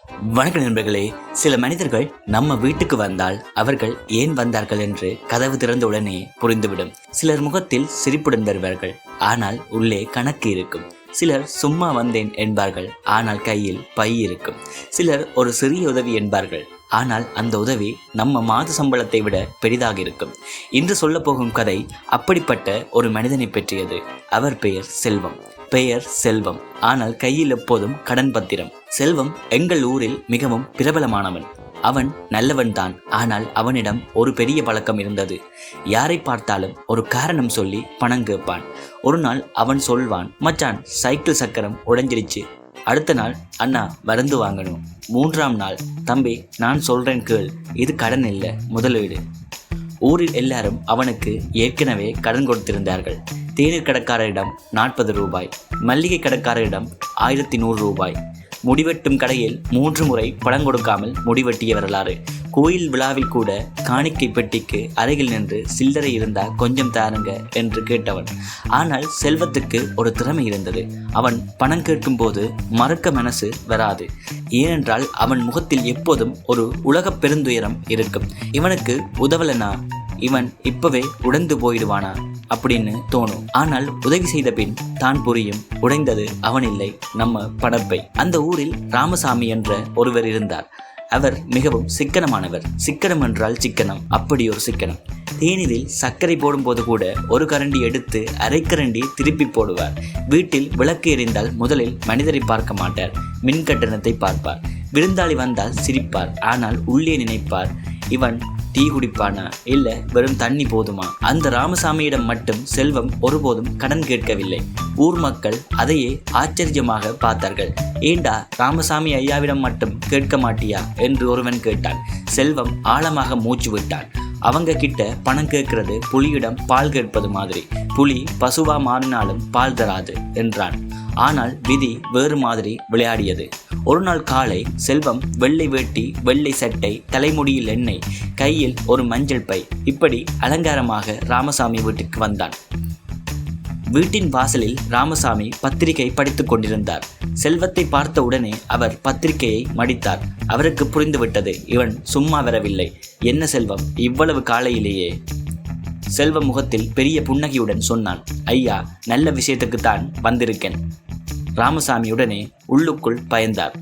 வணக்க நண்பர்களே. சில மனிதர்கள் நம்ம வீட்டுக்கு வந்தால் அவர்கள் ஏன் வந்தார்கள் என்று கதவு திறந்த உடனே புரிந்துவிடும். சிலர் முகத்தில் சிரிப்புடன் வருவார்கள், ஆனால் உள்ளே கணக்கு இருக்கும். சிலர் சும்மா வந்தேன் என்பார்கள், ஆனால் கையில் பை இருக்கும். சிலர் ஒரு சிறிய உதவி என்பார்கள், ஆனால் அந்த உதவி நம்ம மாத சம்பளத்தை விட பெரிதாக இருக்கும். இன்று சொல்ல போகும் கதை அப்படிப்பட்ட ஒரு மனிதனை பற்றியது. அவர் பெயர் செல்வம். ஆனால் கையில் எப்போதும் கடன் பத்திரம். செல்வம் எங்கள் ஊரில் மிகவும் பிரபலமானவன். அவன் நல்லவன் தான், ஆனால் அவனிடம் ஒரு பெரிய பழக்கம் இருந்தது. யாரை பார்த்தாலும் ஒரு காரணம் சொல்லி பணம் கேட்பான். ஒரு நாள் அவன் சொல்வான், மச்சான் சைக்கிள் சக்கரம் உடைஞ்சிருச்சு. அடுத்த நாள், அண்ணா மருந்து வாங்கணும். மூன்றாம் நாள், தம்பி நான் சொல்றேன் கேள், இது கடன் இல்லை, முதலீடு. ஊரில் எல்லாரும் அவனுக்கு ஏற்கனவே கடன் கொடுத்திருந்தார்கள். தேநீர் கடைக்காரரிடம் 40 ரூபாய், மல்லிகை கடைக்காரரிடம் 1100 ரூபாய். முடிவெட்டும் கடையில் 3 முறை பணம் கொடுக்காமல் முடிவெட்டிய வரலாறு. கோயில் விழாவில் கூட காணிக்கை பெட்டிக்கு அருகில் நின்று சில்லறை இருந்தா கொஞ்சம் தாருங்க என்று கேட்டவன். ஆனால் செல்வத்துக்கு ஒரு திறமை இருந்தது. அவன் பணம் கேட்கும் போது மறக்க மனசு வராது. ஏனென்றால் அவன் முகத்தில் எப்போதும் ஒரு உலக பெருந்துயரம் இருக்கும். இவனுக்கு உதவலனா, இவன் இப்பவே உடைந்து போயிடுவானா அப்படின்னு தோணும். ஆனால் உதவி செய்த பின் தான் புரியும், உடைந்தது அவன் இல்லை, நம்ம பணப்பை. அந்த ஊரில் ராமசாமி என்ற ஒருவர் இருந்தார். அவர் மிகவும் சிக்கனமானவர். சிக்கனம் என்றால் சிக்கனம், அப்படி ஒரு சிக்கனம். தேநீரில் சர்க்கரை போடும்போது கூட ஒரு கரண்டி எடுத்து அரைக்கரண்டி திருப்பி போடுவார். வீட்டில் விளக்கு எரிந்தால் முதலில் மனிதரை பார்க்க மாட்டார், மின் கட்டணத்தை பார்ப்பார். விருந்தாளி வந்தால் சிரிப்பார், ஆனால் உள்ளே நினைப்பார், இவன் டீ குடிப்பானா இல்ல வெறும் தண்ணி போதுமா? அந்த ராமசாமியிடம் மட்டும் செல்வம் ஒருபோதும் கடன் கேட்கவில்லை. ஊர் மக்கள் அதையே ஆச்சரியமாக பார்த்தார்கள். ஏண்டா ராமசாமி ஐயாவிடம் மட்டும் கேட்க மாட்டியா என்று ஒருவன் கேட்டான். செல்வம் ஆழமாக மூச்சு விட்டான். அவங்க கிட்ட பணம் கேட்கிறது புலியிடம் பால் கேட்பது மாதிரி. புலி பசுவா மாறினாலும் பால் தராது என்றான். ஆனால் விதி வேறு மாதிரி விளையாடியது. ஒரு நாள் காலை செல்வம் வெள்ளை வேட்டி, வெள்ளை சட்டை, தலைமுடியில் எண்ணெய், கையில் ஒரு மஞ்சள் பை, இப்படி அலங்காரமாக ராமசாமி வீட்டுக்கு வந்தான். வீட்டின் வாசலில் ராமசாமி பத்திரிகை படித்துக் கொண்டிருந்தார். செல்வத்தை பார்த்த உடனே அவர் பத்திரிகையை மடித்தார். அவருக்கு புரிந்துவிட்டது, இவன் சும்மா வரவில்லை. என்ன செல்வம், இவ்வளவு காலையிலேயே? செல்வம் முகத்தில் பெரிய புன்னகையுடன் சொன்னான், ஐயா, நல்ல விஷயத்துக்குத்தான் வந்திருக்கேன். ராமசாமியுடனே உள்ளுக்குள் பயந்தார்.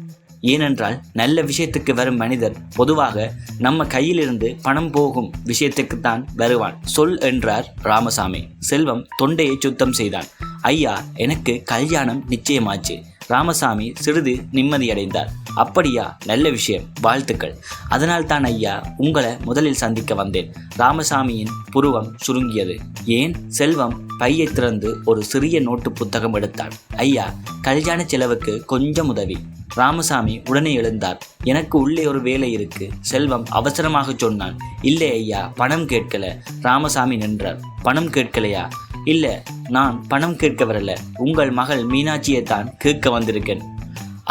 ஏனென்றால் நல்ல விஷயத்துக்கு வரும் மனிதர் பொதுவாக நம்ம கையிலிருந்து பணம் போகும் விஷயத்துக்குத்தான் வருவான். சொல் என்றார் ராமசாமி. செல்வம் தொண்டையை சுத்தம் செய்தான். ஐயா, எனக்கு கல்யாணம் நிச்சயமாச்சு. ராமசாமி சிறிது நிம்மதியடைந்தார். அப்படியா, நல்ல விஷயம், வாழ்த்துக்கள். அதனால் தான் ஐயா உங்களை முதலில் சந்திக்க வந்தேன். ராமசாமியின் புருவம் சுருங்கியது. ஏன்? செல்வம் பையை திறந்து ஒரு சிறிய நோட்டு புத்தகம் எடுத்தான். ஐயா, கல்யாண செலவுக்கு கொஞ்சம் உதவி. ராமசாமி உடனே எழுந்தார். எனக்கு உள்ளே ஒரு வேலை இருக்கு. செல்வம் அவசரமாக சொன்னான். இல்லை ஐயா, பணம் கேட்கல. ராமசாமி நின்றார். பணம் கேட்கலையா? இல்ல, நான் பணம் கேட்க வரல, உங்கள் மகள் மீனாட்சியை தான் கேட்க வந்திருக்கேன்.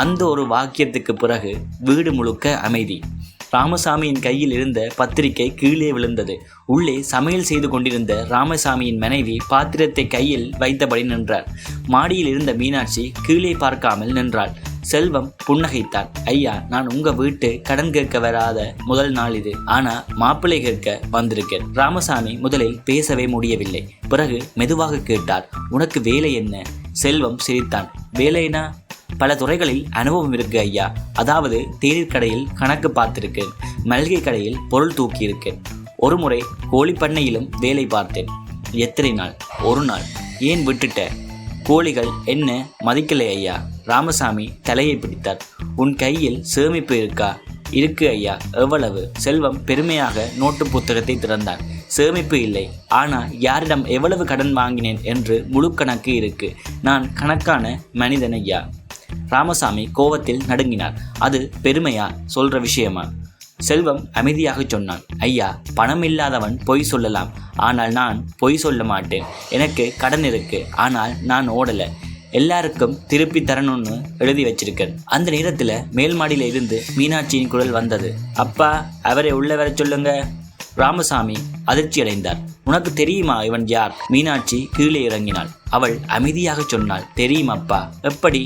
அந்த ஒரு வாக்கியத்துக்கு பிறகு வீடு முழுக்க அமைதி. ராமசாமியின் கையில் இருந்த பத்திரிகை கீழே விழுந்தது. உள்ளே சமையல் செய்து கொண்டிருந்த ராமசாமியின் மனைவி பாத்திரத்தை கையில் வைத்தபடி நின்றார். மாடியில் இருந்த மீனாட்சி கீழே பார்க்காமல் நின்றாள். செல்வம் புன்னகைத்தான். ஐயா, நான் உங்க வீட்டு கடன் கேட்க வராத முதல் நாள் இது. ஆனா மாப்பிள்ளை கேட்க வந்திருக்கேன். ராமசாமி முதலில் பேசவே முடியவில்லை. பிறகு மெதுவாக கேட்டார், உனக்கு வேலை என்ன? செல்வம் சிரித்தான். வேலைனா? பல துறைகளில் அனுபவம் இருக்கு ஐயா. அதாவது தேநீர் கடையில் கணக்கு பார்த்திருக்கேன், மளிகை கடையில் பொருள் தூக்கியிருக்கேன், ஒரு முறை கோழி பண்ணையிலும் வேலை பார்த்தேன். எத்தனை நாள்? ஒரு நாள். ஏன் விட்டுட்ட? கோழிகள் என்ன மதிக்கலை ஐயா. ராமசாமி தலையை பிடித்தார். உன் கையில் சேமிப்பு இருக்கா? இருக்கு ஐயா. எவ்வளவு? செல்வம் பெருமையாக நோட்டு புத்தகத்தை திறந்தான். சேமிப்பு இல்லை, ஆனால் யாரிடம் எவ்வளவு கடன் வாங்கினேன் என்று முழு கணக்கு இருக்கு. நான் கணக்கான மனிதன் ஐயா. ராமசாமி கோபத்தில் நடுங்கினார். அது பெருமையா? சொல்ற விஷயமா? செல்வம் அமைதியாக சொன்னான். ஐயா, பணம் இல்லாதவன் பொய் சொல்லலாம், ஆனால் நான் பொய் சொல்ல மாட்டேன். எனக்கு கடன் இருக்கு, ஆனால் நான் ஓடலை. எல்லாருக்கும் திருப்பி தரணும்னு எழுதி வச்சிருக்கேன். அந்த நேரத்தில் மேல் மாடியில இருந்து மீனாட்சியின் குரல் வந்தது. அப்பா, அவரை உள்ள வர சொல்லுங்க. ராமசாமி அதிர்ச்சியடைந்தார். உனக்கு தெரியுமா இவன் யார்? மீனாட்சி கீழே இறங்கினாள். அவள் அமைதியாக சொன்னாள், தெரியும் அப்பா. எப்படி?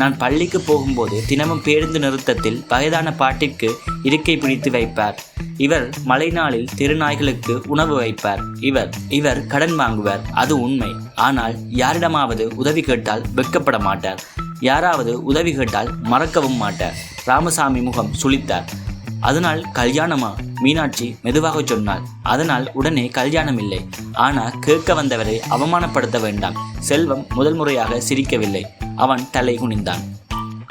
நான் பள்ளிக்கு போகும்போது தினமும் பேருந்து நிறுத்தத்தில் வயதான பாட்டிற்கு இருக்கை பிடித்து வைப்பார். இவர் மழை நாளில் தெருநாய்களுக்கு உணவு வைப்பார். இவர் கடன் வாங்குவார், அது உண்மை. ஆனால் யாரிடமாவது உதவி கேட்டால் வெட்கப்பட மாட்டார். யாராவது உதவி கேட்டால் மறக்கவும் மாட்டார். ராமசாமி முகம் சுளித்தார். அதனால் கல்யாணமா? மீனாட்சி மெதுவாக சொன்னாள். அதனால் உடனே கல்யாணம் இல்லை. ஆனால் கேட்க வந்தவரை அவமானப்படுத்த வேண்டாம். செல்வம் முதல் முறையாக சிரிக்கவில்லை. அவன் தலை குனிந்தான்.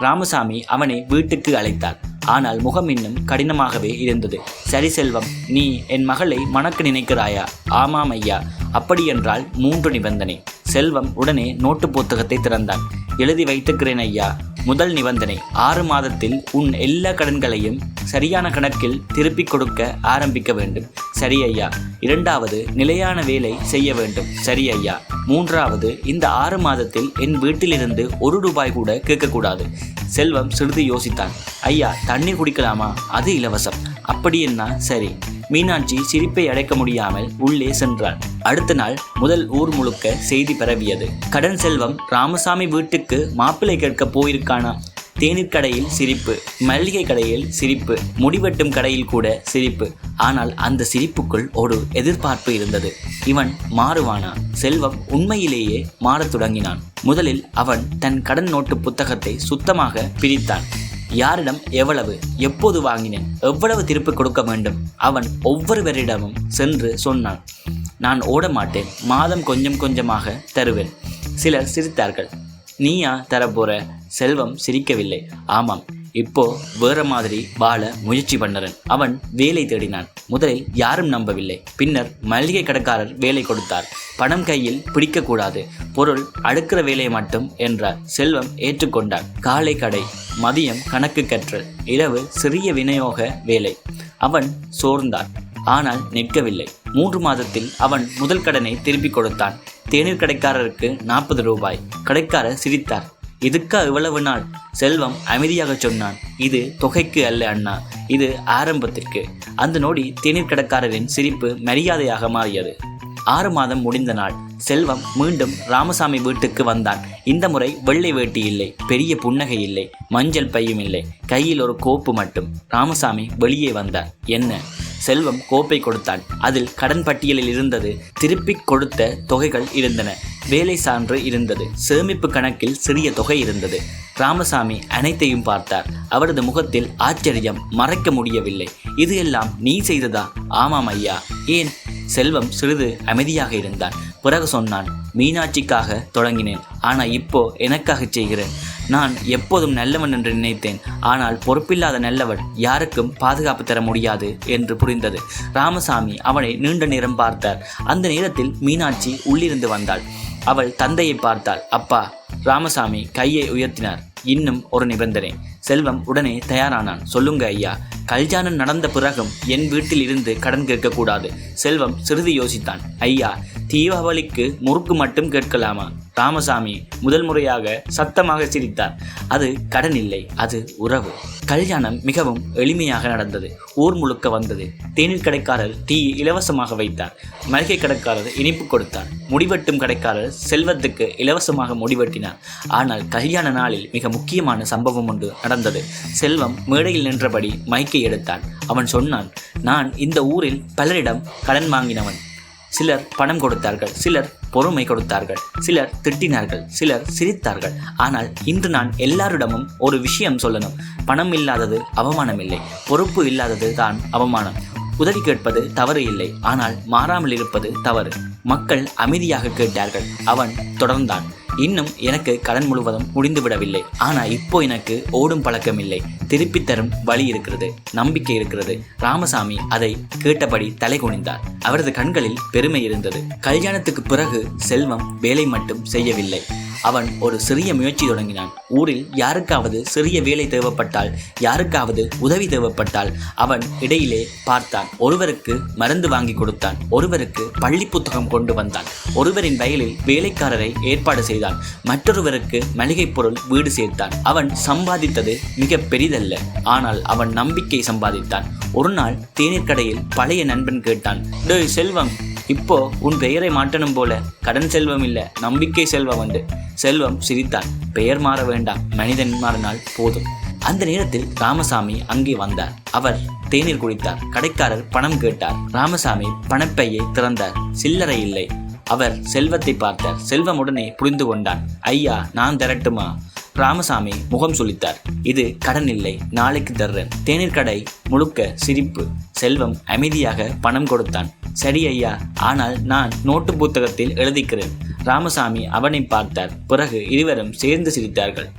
ராமசாமி அவனை வீட்டுக்கு அழைத்தார். ஆனால் முகம் இன்னும் கடினமாகவே இருந்தது. சரி செல்வம், நீ என் மகளை மணக்க நினைக்கிறாயா? ஆமாம் ஐயா. அப்படியென்றால் 3 நிபந்தனை. செல்வம் உடனே நோட்டு புத்தகத்தை திறந்தான். எழுதி வைத்துக்கிறேன் ஐயா. முதல் நிபந்தனை, 6 மாதத்தில் உன் எல்லா கடன்களையும் சரியான கணக்கில் திருப்பிக் கொடுக்க ஆரம்பிக்க வேண்டும். சரி ஐயா. 2வது, நிலையான வேலை செய்ய வேண்டும். சரி ஐயா. 3வது, இந்த 6 மாதத்தில் என் வீட்டிலிருந்து 1 ரூபாய் கூட கேட்கக்கூடாது. செல்வம் சிறிது யோசித்தான். ஐயா, தண்ணீர் குடிக்கலாமா? அது இலவசம். அப்படி என்ன? சரி. மீனாட்சி சிரிப்பை அடைக்க முடியாமல் உள்ளே சென்றாள். அடுத்த நாள் முதல் ஊர் முழுக்க செய்தி பரவியது. கடன் செல்வம் ராமசாமி வீட்டுக்கு மாப்பிள்ளை கேட்க போயிருக்கானா? தேநீர் கடையில் சிரிப்பு, மல்லிகை கடையில் சிரிப்பு, முடிவெட்டும் கடையில் கூட சிரிப்பு. ஆனால் அந்த சிரிப்புக்குள் ஒரு எதிர்பார்ப்பு இருந்தது. இவன் மாறுவானா? செல்வம் உண்மையிலேயே மாறத் தொடங்கினான். முதலில் அவன் தன் கடன் நோட்டு புத்தகத்தை சுத்தமாக பிரித்தான். யாரிடம் எவ்வளவு, எப்போது வாங்கினேன், எவ்வளவு திருப்பி கொடுக்க வேண்டும்? அவன் ஒவ்வொருவரிடமும் சென்று சொன்னான், நான் ஓட மாட்டேன், மாதம் கொஞ்சம் கொஞ்சமாக தருவேன். சிலர் சிரித்தார்கள். நீயா தரப்போற? செல்வம் சிரிக்கவில்லை. ஆமாம், இப்போ வேற மாதிரி வாழ முயற்சி பண்ணறன். அவன் வேலை தேடினான். முதலில் யாரும் நம்பவில்லை. பின்னர் மளிகை கடைக்காரர் வேலை கொடுத்தார். பணம் கையில் பிடிக்கக்கூடாது, பொருள் அடுக்கிற வேலையை மட்டும் என்றார். செல்வம் ஏற்றுக்கொண்டார். காலை கடை, மதியம் கணக்கு கற்றல், இரவு சிறிய விநியோக வேலை. அவன் சோர்ந்தான். ஆனால் நிற்கவில்லை. 3 மாதத்தில் அவன் முதல் கடனை திருப்பி கொடுத்தான். தேநீர் கடைக்காரருக்கு 40 ரூபாய். கடைக்காரர் சிரித்தார். இதுக்கா இவ்வளவு நாள்? செல்வம் அமைதியாக சொன்னான், இது தொகைக்கு அல்ல அண்ணா, இது ஆரம்பத்திற்கு. அந்த நொடி தேநீர் கடைக்காரரின் சிரிப்பு மரியாதையாக மாறியது. 6 மாதம் முடிந்த நாள் செல்வம் மீண்டும் ராமசாமி வீட்டுக்கு வந்தான். இந்த முறை வெள்ளை வேட்டி இல்லை, பெரிய புன்னகை இல்லை, மஞ்சள் பையும் இல்லை, கையில் ஒரு கோப்பு மட்டும். ராமசாமி வெளியே வந்தார். என்ன? செல்வம் கோப்பை கொடுத்தான். அதில் கடன் பட்டியலில் இருந்தது. திருப்பி கொடுத்த தொகைகள் இருந்தன. வேலை சான்று இருந்தது. சேமிப்பு கணக்கில் சிறிய தொகை இருந்தது. ராமசாமி அனைத்தையும் பார்த்தார். அவரது முகத்தில் ஆச்சரியம் மறைக்க முடியவில்லை. இது எல்லாம் நீ செய்ததா? ஆமாம் ஐயா. ஏன்? செல்வம் சிறிது அமைதியாக இருந்தான். பிறகு சொன்னான், மீனாட்சிக்காக தொடங்கினேன், ஆனால் இப்போ எனக்காக செய்கிறேன். நான் எப்போதும் நல்லவன் என்று நினைத்தேன். ஆனால் பொறுப்பில்லாத நல்லவன் யாருக்கும் பாதுகாப்பு தர முடியாது என்று புரிந்தது. ராமசாமி அவனை நீண்ட நேரம் பார்த்தார். அந்த நேரத்தில் மீனாட்சி உள்ளிருந்து வந்தாள். அவள் தந்தையை பார்த்தாள். அப்பா. ராமசாமி கையை உயர்த்தினார். இன்னும் ஒரு நிபந்தனை. செல்வம் உடனே தயாரானான். சொல்லுங்க ஐயா. கல்யாணம் நடந்த பிறகும் என் வீட்டில் இருந்து கடன் கேட்கக்கூடாது. செல்வம் சிறிது யோசித்தான். ஐயா, தீபாவளிக்கு முறுக்கு மட்டும் கேட்கலாமா? ராமசாமி முதல் முறையாக சத்தமாக சிரித்தார். அது கடன் இல்லை, அது உறவு. கல்யாணம் மிகவும் எளிமையாக நடந்தது. ஊர் முழுக்க வந்தது. தேநீர் கடைக்காரர் டீ இலவசமாக வைத்தார். மளிகை கடைக்காரர் இனிப்பு கொடுத்தார். முடிவெட்டும் கடைக்காரர் செல்வத்துக்கு இலவசமாக முடிவெட்டினார். ஆனால் கல்யாண நாளில் மிக முக்கியமான சம்பவம் ஒன்று நடந்தது. செல்வம் மேடையில் நின்றபடி மைக்கை எடுத்தான். அவன் சொன்னான், நான் இந்த ஊரில் பலரிடம் கடன் வாங்கினவன். சிலர் பணம் கொடுத்தார்கள், சிலர் பொறுமை கொடுத்தார்கள், சிலர் திட்டினார்கள், சிலர் சிரித்தார்கள். ஆனால் இன்று நான் எல்லாரிடமும் ஒரு விஷயம் சொல்லணும். பணம் இல்லாதது அவமானம் இல்லை, பொறுப்பு இல்லாதது தான் அவமானம். உதவி கேட்பது தவறு இல்லை, ஆனால் மாறாமல் இருப்பது தவறு. மக்கள் அமைதியாக கேட்டார்கள். அவன் தொடர்ந்தான். இன்னும் எனக்கு கடன் முழுவதும் முடிந்துவிடவில்லை. ஆனால் இப்போ எனக்கு ஓடும் பழக்கம் இல்லை. திருப்பி தரும் வழி இருக்கிறது, நம்பிக்கை இருக்கிறது. ராமசாமி அதை கேட்டபடி தலை குனிந்தார். அவரது கண்களில் பெருமை இருந்தது. கல்யாணத்துக்கு பிறகு செல்வம் வேலை மட்டும் செய்யவில்லை. அவன் ஒரு சிறிய முயற்சி தொடங்கினான். ஊரில் யாருக்காவது சிறிய வேலை தேவைப்பட்டால், யாருக்காவது உதவி தேவைப்பட்டால் அவன் இடையிலே பார்த்தான். ஒருவருக்கு மருந்து வாங்கி கொடுத்தான், ஒருவருக்கு பள்ளி புத்தகம் கொண்டு வந்தான், ஒருவரின் வயலில் வேலைக்காரரை ஏற்பாடு செய்தான். செய்தான். மற்றொருவருக்கு மளிகை பொருள் வீடு சேர்த்தான். அவன் சம்பாதித்தது மிக பெரிதல்ல, ஆனால் அவன் நம்பிக்கை சம்பாதித்தான். ஒரு நாள் தேநீர் கடையில் பழைய நண்பன் கேட்டான், டேய் செல்வம், இப்போ உன் பெயரை மாற்றணும் போல, கடன் செல்வம் இல்ல, நம்பிக்கை செல்வம் வந்து. செல்வம் சிரித்தான். பெயர் மாற வேண்டாம், மனிதன் மாறினால் போதும். அந்த நேரத்தில் ராமசாமி அங்கே வந்தார். அவர் தேநீர் குடித்தார். கடைக்காரர் பணம் கேட்டார். ராமசாமி பணப்பையை திறந்தார். சில்லறை இல்லை. அவர் செல்வத்தை பார்த்தார். செல்வம் உடனே புரிந்து கொண்டான். ஐயா, நான் தரட்டுமா? ராமசாமி முகம் சுளித்தார். இது கடன் இல்லை, நாளைக்கு தர்றேன். தேநீர் கடை முழுக்க சிரிப்பு. செல்வம் அமைதியாக பணம் கொடுத்தான். சரி ஐயா, ஆனால் நான் நோட்டு புத்தகத்தில் எழுதிக்கிறேன். ராமசாமி அவனை பார்த்தார். பிறகு இருவரும் சேர்ந்து சிரித்தார்கள்.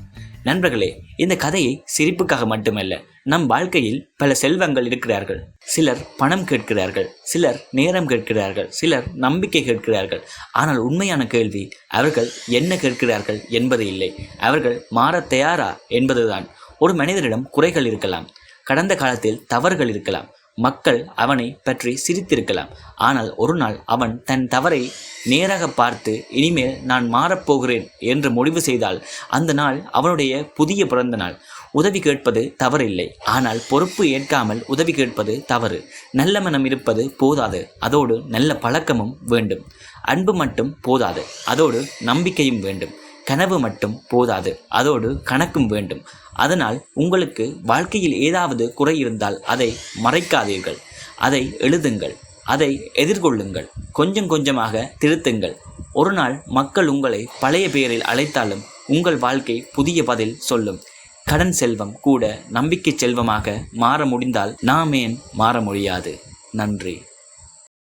நண்பர்களே, இந்த கதையை சிரிப்புக்காக மட்டுமல்ல, நம் வாழ்க்கையில் பல செல்வங்கள் இருக்கிறார்கள். சிலர் பணம் கேட்கிறார்கள், சிலர் நேரம் கேட்கிறார்கள், சிலர் நம்பிக்கை கேட்கிறார்கள். ஆனால் உண்மையான கேள்வி அவர்கள் என்ன கேட்கிறார்கள் என்பது இல்லை, அவர்கள் மாற தயாரா என்பதுதான். ஒரு மனிதரிடம் குறைகள் இருக்கலாம், கடந்த காலத்தில் தவறுகள் இருக்கலாம், மக்கள் அவனை பற்றி சிரித்திருக்கலாம். ஆனால் ஒரு நாள் அவன் தன் தவறை நேராக பார்த்து இனிமேல் நான் மாறப்போகிறேன் என்று முடிவு செய்தால் அந்த நாள் அவனுடைய புதிய பிறந்த நாள். உதவி கேட்பது தவறில்லை, ஆனால் பொறுப்பு ஏற்காமல் உதவி கேட்பது தவறு. நல்ல மனம் இருப்பது போதாது, அதோடு நல்ல பழக்கமும் வேண்டும். அன்பு மட்டும் போதாது, அதோடு நம்பிக்கையும் வேண்டும். கனவு மட்டும் போதாது, அதோடு கணக்கும் வேண்டும். அதனால் உங்களுக்கு வாழ்க்கையில் ஏதாவது குறை இருந்தால் அதை மறைக்காதீர்கள், அதை எழுதுங்கள், அதை எதிர்கொள்ளுங்கள், கொஞ்சம் கொஞ்சமாக திருத்துங்கள். ஒரு நாள் மக்கள் உங்களை பழைய பெயரில் அழைத்தாலும் உங்கள் வாழ்க்கை புதிய பதில் சொல்லும். கடன் செல்வம் கூட நம்பிக்கை செல்வமாக மாற முடிந்தால் நாம் ஏன் மாற முடியாது? நன்றி.